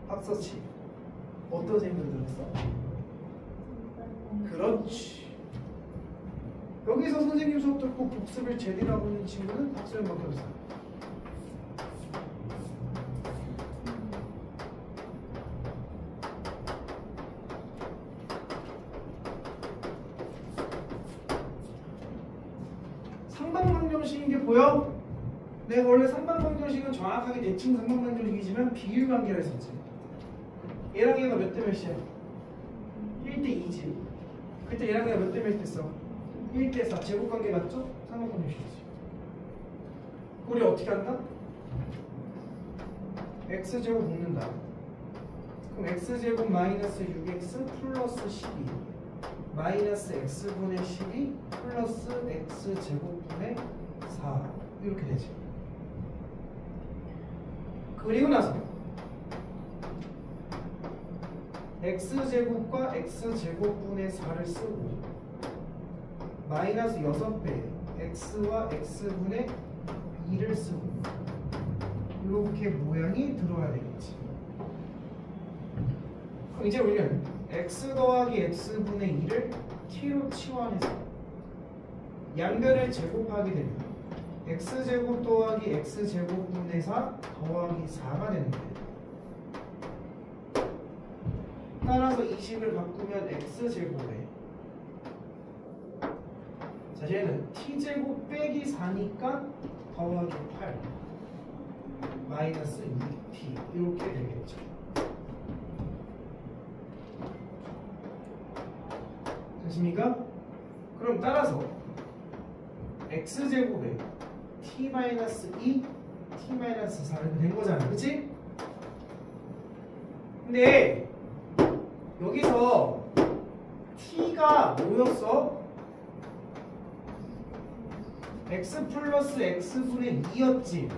박서치. 어떤 생각이 들었어? 그렇지. 여기서 선생님 수업 듣고 복습을 제대로 하고 있는 친구는 박소연밖에 없어. 상반방정식인 게 보여? 내가 원래 상반방정식은 정확하게 대칭 상반방정식이지만 비율관계라 했었지. 얘랑 얘가 몇 대 몇이야? 1대 2지. 그때 얘랑 얘가 몇 대 몇 됐어? 1대 4. 제곱관계 맞죠? 상반방정식이지. 우리 어떻게 한다? x제곱 묶는다. 그럼 x제곱 마이너스 6x 플러스 12 마이너스 x분의 12 플러스 x제곱분의 4 이렇게 되지. 그리고 나서 x제곱과 x제곱분의 4를 쓰고 마이너스 6배 x와 x분의 2를 쓰고 이렇게 모양이 들어와야 되겠지. 그럼 이제 우리는 x 더하기 x분의 2를 t로 치환해서 양변을 제곱하게 되면 x제곱 더하기 x제곱분의 4 더하기 4가 되는 거예요. 따라서 이 식을 바꾸면 x제곱에 자 얘는 t제곱 빼기 4니까 더하기 8 마이너스 6t 이렇게 되겠죠. 됐습니까? 그럼 따라서 x제곱에 t-2 t-4 이렇게 된 거잖아. 그치? 근데 여기서 t가 뭐였어? x 플러스 x분의 2였지.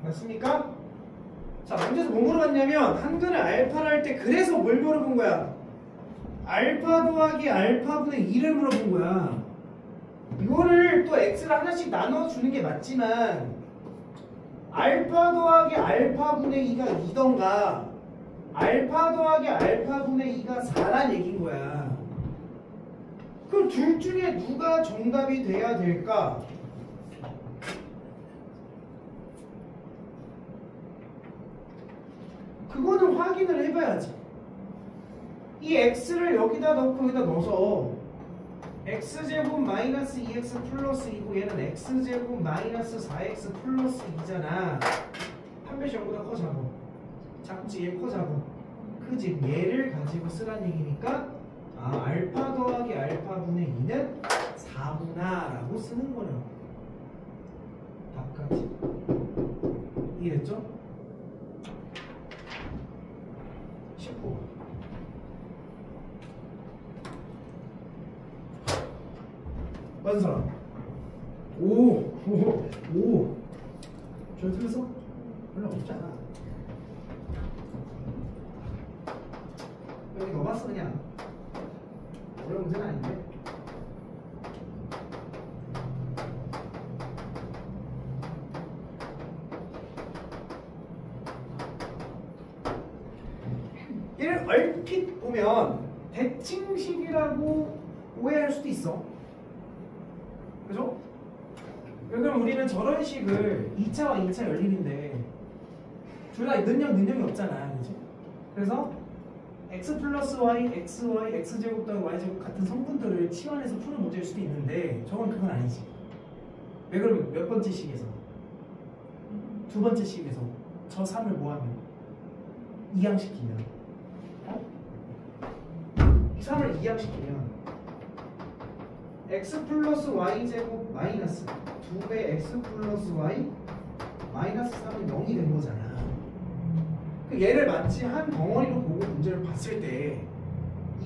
맞습니까? 자, 문제에서 뭐 물어봤냐면 한글을 알파를 할 때 그래서 뭘 물어본 거야? 알파 더하기 알파분의 2를 물어본 거야. 이거를 또 x를 하나씩 나눠주는 게 맞지만 알파 더하기 알파분의 2가 2던가 알파 더하기 알파분의 2가 4란 얘기인 거야. 그럼 둘 중에 누가 정답이 돼야 될까? 그거는 확인을 해봐야지. 이 x를 여기다 넣고 여기다 넣어서 x제곱 마이너스 2x 플러스 2고 얘는 x제곱 마이너스 4x 플러스 2잖아. 한 배씩 0보다 커 잡아. 작지? 얘 커 잡아. 그지? 얘를 가지고 쓰란 얘기니까 아 알파 더하기 알파분의 2는 4구나 라고 쓰는 거냐고. 답까지. 이해됐죠? 19. 맞은 사람. 오. 저 틀렸어? 별로 없잖아. 여기 넣어봤어 그냥. 어려운 문제는 아닌데. 얘를 얼핏 보면 대칭식이라고 오해할 수도 있어. 그죠? 그럼 우리는 저런 식을 2차와 2차 연립인데 둘 다 능력이 없잖아. 그치? 그래서 x 플러스 y, xy, x제곱 더하기 y제곱 같은 성분들을 치환해서 푸는 문제일 수도 있는데 저건 그건 아니지. 왜 그러면 몇 번째 식에서? 두 번째 식에서 저 3을 뭐하면? 이항시키면 이 3을 이항시키면 x 플러스 y제곱 마이너스 2배 x 플러스 y 마이너스 3은 0이 된 거잖아. 얘를 마치 한 덩어리로 보고 문제를 봤을 때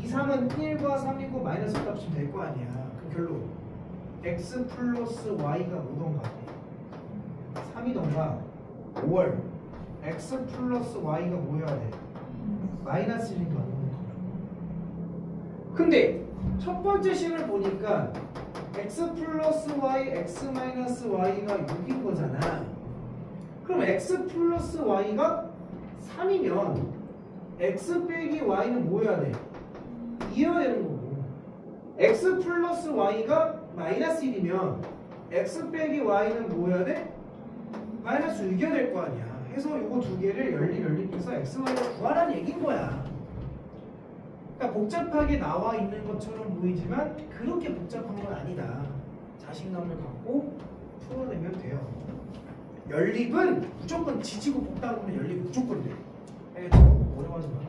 2, 3은 1과 3이고 마이너스 값이면 될 거 아니야. 그럼 결론 x 플러스 y가 뭐던가 3이던가 5월 x 플러스 y가 뭐여야 돼? 마이너스 1인가 5인가. 근데 첫 번째 식을 보니까 x 플러스 y, x 마이너스 y가 6인 거잖아. 그럼 x 플러스 y가 3이면 x 빼기 y는 뭐여야 돼? 2여야 되는 거고 x 플러스 y가 마이너스 1이면 x 빼기 y는 뭐여야 돼? 마이너스 6이어야 될 거 아니야. 해서 이거 두 개를 연립해서 x, y를 구하라는 얘기인 거야. 그러니까 복잡하게 나와 있는 것처럼 보이지만 그렇게 복잡한 건 아니다. 자신감을 갖고 풀어내면 돼요. 연립은 무조건 지지고 볶다 보면 연립이 무조건 돼. 알겠죠? 어려워하지 마.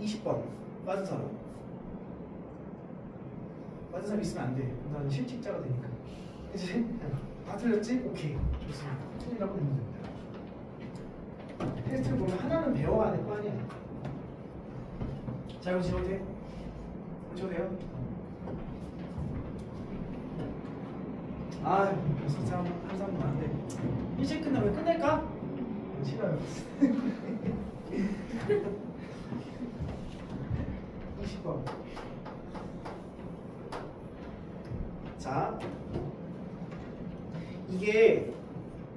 20번 빠진 사람. 빠진 사람 있으면 안 돼. 나는 실직자가 되니까. 그치? 다 틀렸지? 오케이. 좋습니다. 틀리라고 되면 됩니다. 테스트를 보면 하나는 배워야 될 거 아니야. 자, 이거 지워도 돼? 지워도 돼요? 아, 벌써 사람 한 사람 많은데 일찍 끝나면 끝낼까? 싫어요. 20번. 자, 이게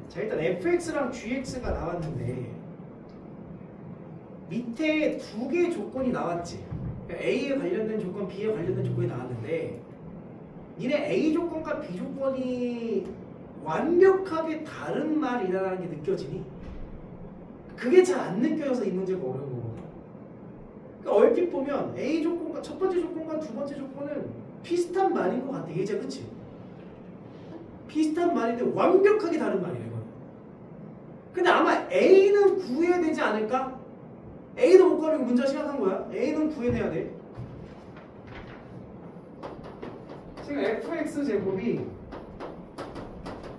자 일단 fx랑 gx가 나왔는데 밑에 두 개의 조건이 나왔지. 그러니까 A에 관련된 조건, B에 관련된 조건이 나왔는데 니네 A 조건과 B 조건이 완벽하게 다른 말이라는 게 느껴지니? 그게 잘 안 느껴져서 이 문제가 어려운 거거든. 그러니까 얼핏 보면 A 조건과 첫 번째 조건과 두 번째 조건은 비슷한 말인 것 같아. 예제 그치? 비슷한 말인데 완벽하게 다른 말이야 이건. 근데 아마 A는 구해야 되지 않을까? A도 못 구하면 문제가 심각한 거야. A는 구해내야 돼. 지금 fx 제곱이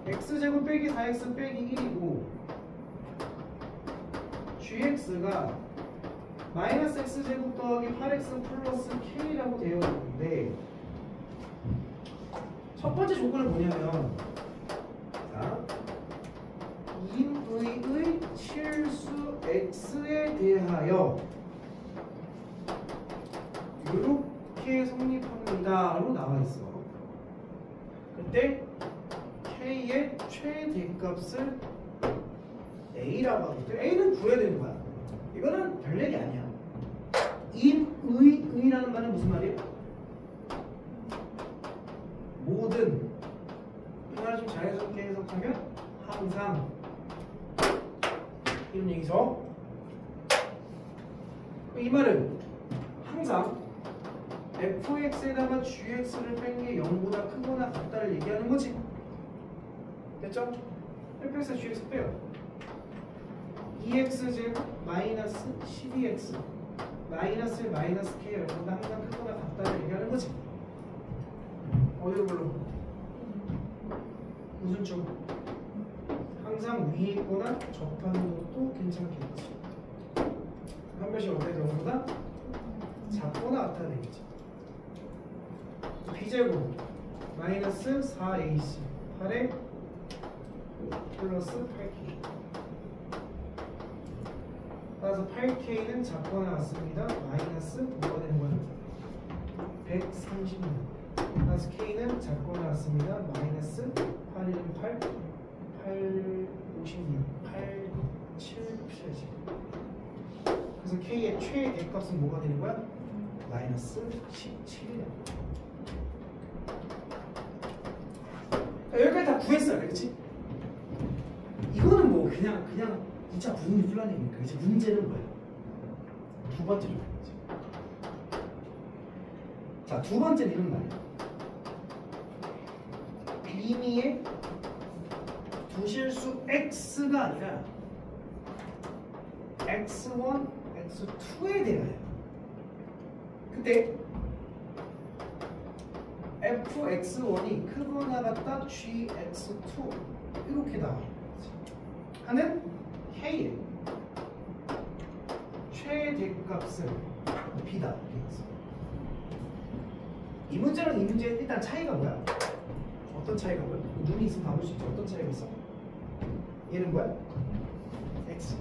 x제곱 빼기 4x 빼기 1이고 gx가 마이너스 x제곱 더하기 8x 플러스 k라고 되어 있는데 첫 번째 조건은 뭐냐면 자, 인의의 실수 x에 대하여 이렇게 성립합니다로 나와 있어. 그때 k의 최대값을 a라고 하거든. a는 구해야 되는 거야. 이거는 별 얘기 아니야. 인의라는 말은 무슨 말이야? 모든 이 말을 좀 자연스럽게 해석하면 항상 이런 얘기죠. 이 말은 항상 fx에다가 gx를 뺀 게 0보다 크거나 같다를 얘기하는 거지. 됐죠? fx에 gx 빼요. 2x제곱 마이너스 12x 마이너스 마이너스 k 0보다 항상 크거나 같다를 얘기하는 거지. 어디로 불러? 무슨 쪽? 항상 위에 있거나 접하는 것도 괜찮겠지. 한 번씩 어떻게 되는보다 작거나 같다는 얘기지. b제곱 마이너스 4ac 8에 플러스 8k 따라서 8k는 작거나 같습니다. 마이너스 뭐가 되는 거야? 136 따라서 k는 작거나 같습니다. 마이너스 8일은 8 8 56 8 7 곱해야지. 그래서 k의 최대값은 뭐가 되는 거야? 마이너스 17이야. 여기까지 다 구했어요, 그렇지? 이거는 뭐 그냥 2차 부등식 풀라니까. 이제 문제는 뭐야? 두 번째 조건이지. 자, 두 번째는 이런 말이야. 비미의 두 실수 x가 아니라 x1, x2에 대하여. 그때 fx1이 크거나 같다 gx2 이렇게 나와요. 하는 k의 최대값은 b다. 이 문제랑 이 문제의 일단 차이가 뭐야? 어떤 차이가 뭐야? 눈이 있으면 다 볼 수 있죠. 어떤 차이가 있어? 얘는 뭐야? x.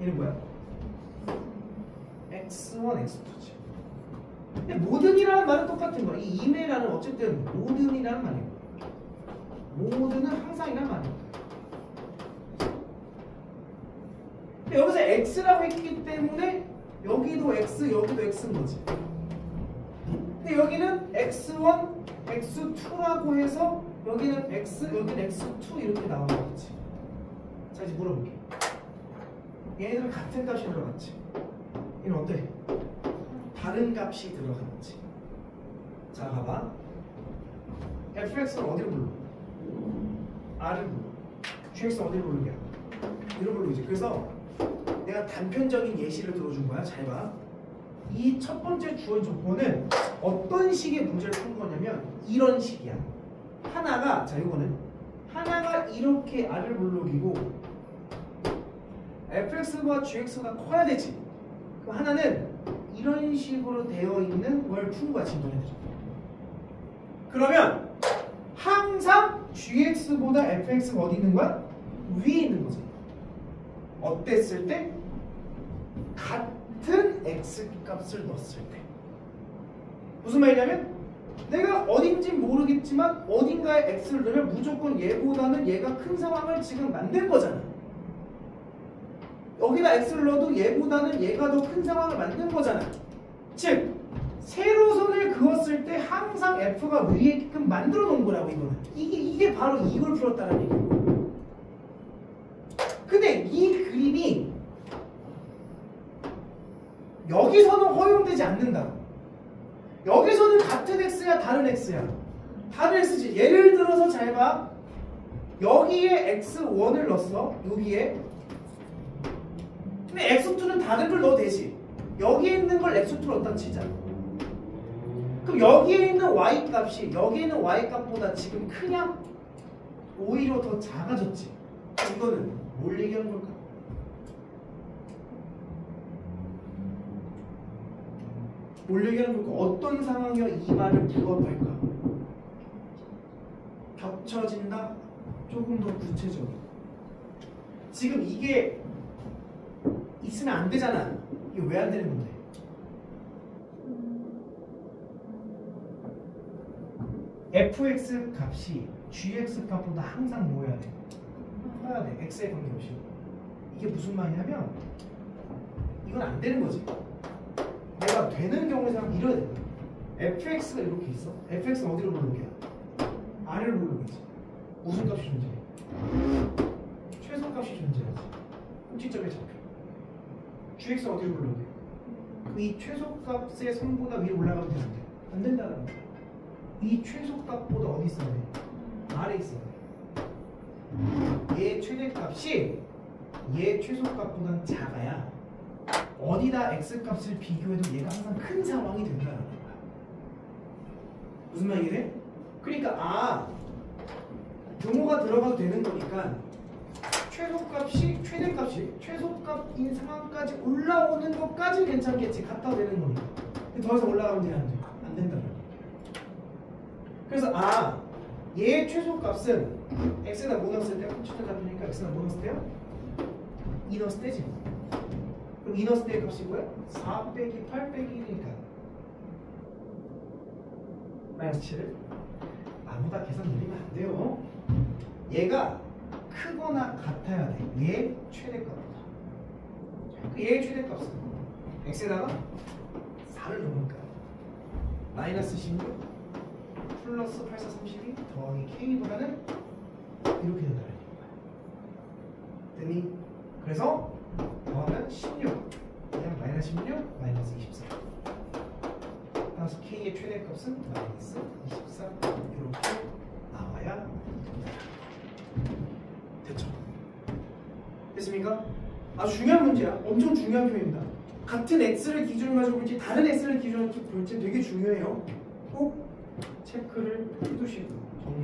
얘는 뭐야? x1, x2지. 근데 모든이라는 말은 똑같은 거야. 이 이메라는 어쨌든 모든이라는 말이야. 모든은 항상이란 말이야. 근데 여기서 x라고 했기 때문에 여기도 x, 여기도 x인 거지. 근데 여기는 x1, x2라고 해서 여기는 x, 여기는 x2 이렇게 나오는 거지. 자, 이제 물어볼게. 얘네들은 같은 값이 들어갔지. 얘는 어때? 다른 값이 들어갔지. 자, 봐봐. fx는 어디로 불러? r을 불러. gx는 어디로 부르냐? 이로 부르지. 그래서 내가 단편적인 예시를 들어준 거야. 잘 봐. 이 첫 번째 주어 조건은 어떤 식의 문제를 푼 거냐면 이런 식이야. 하나가, 자, 이거는 하나가 이렇게 r을 불러기고 fx와 gx가 커야 되지. 그럼 하나는 이런 식으로 되어 있는 걸 푼 거야, 지금 너네들. 그러면 항상 gx보다 fx가 어디 있는 거야? 위에 있는 거지. 어땠을 때? 같은 x 값을 넣었을 때. 무슨 말이냐면 내가 어딘지 모르겠지만 어딘가에 x를 넣으면 무조건 얘보다는 얘가 큰 상황을 지금 만든 거잖아. 여기다 x를 넣어도 얘보다는 얘가 더 큰 상황을 만든 거잖아. 즉 세로선을 그었을 때 항상 f가 위에 있게끔 만들어 놓은 거라고. 이거는 이게 바로 이걸 풀었다는 얘기고. 근데 이 그림이 여기서는 허용되지 않는다. 여기서는 같은 x야 다른 x야? 다른 x지. 예를 들어서 잘 봐. 여기에 x1을 넣었어. 여기에. 근데 x2는 다른 걸 넣어도 되지. 여기에 있는 걸 x2로 넣었다 치자. 그럼 여기에 있는 y 값이 여기에 있는 y 값보다 지금 크냐? 오히려 더 작아졌지. 이거는 뭘 얘기하는 걸까? 뭘 얘기하는 걸까? 어떤 상황이야 이 말을 부합할까? 겹쳐진다? 조금 더 구체적인. 지금 이게 있으면 안 되잖아. 이게 왜 안 되는 건데? fx 값이 gx 값보다 항상 뭐 해야 돼? 커야 돼. x에 관계없이. 이게 무슨 말이냐면 이건 안 되는 거지. 내가 되는 경우에는 이래야 돼. fx가 이렇게 있어. fx는 어디로 불러오게? r을 불러오겠지. 무슨 값이 존재해? 최소값이 존재하지. 꼭지점에 잡혀. gx는 어디로 불러오게? 그럼 이 최소값의 선보다 위로 올라가면 되는데 안 된다는 거야. 이 최소값보다 어디 있어야 돼? 아래 있어야 돼. 얘 최대값이 얘 최소값보다는 작아야 어디다 x값을 비교해도 얘가 항상 큰 상황이 된다는 거야. 무슨 말이래? 그러니까 등호가 들어가도 되는 거니까 최소값이 최대값이 최소값인 상황까지 올라오는 것까지 괜찮겠지. 갔다 되는 거니까. 근데 더 이상 올라가면 돼? 안 돼? 안 된다는 거야. 그래서 얘의 최소값은 x에다 뭐 넣었을 때요? 최대 잡히니까 x에다 뭐 넣었을 때요? 2 넣었을 때지. 그럼 2 넣었을 때의 값이 뭐야? 4 빼기 8 빼기 1이니까 마이너스 7을 아무다 계산 늘리면 안 돼요. 얘가 크거나 같아야 돼. 얘의 최대값보다. 얘의 최대값은 x에다가 4를 넣으니까 마이너스 16 플러스 8, 4, 32 더하기 k보다는 이렇게 된다는 얘기야. 됐니? 그래서 더하면 16 그냥 마이너스 16 마이너스 24. 따라서 k의 최대값은 마이너스 24 이렇게 나와야 된다. 됐죠? 됐습니까? 아주 중요한 문제야. 엄청 중요한 표현입니다. 같은 x를 기준으로 가지고 볼지 다른 x를 기준으로 볼지 되게 중요해요. 꼭 체크를 해두시고 정리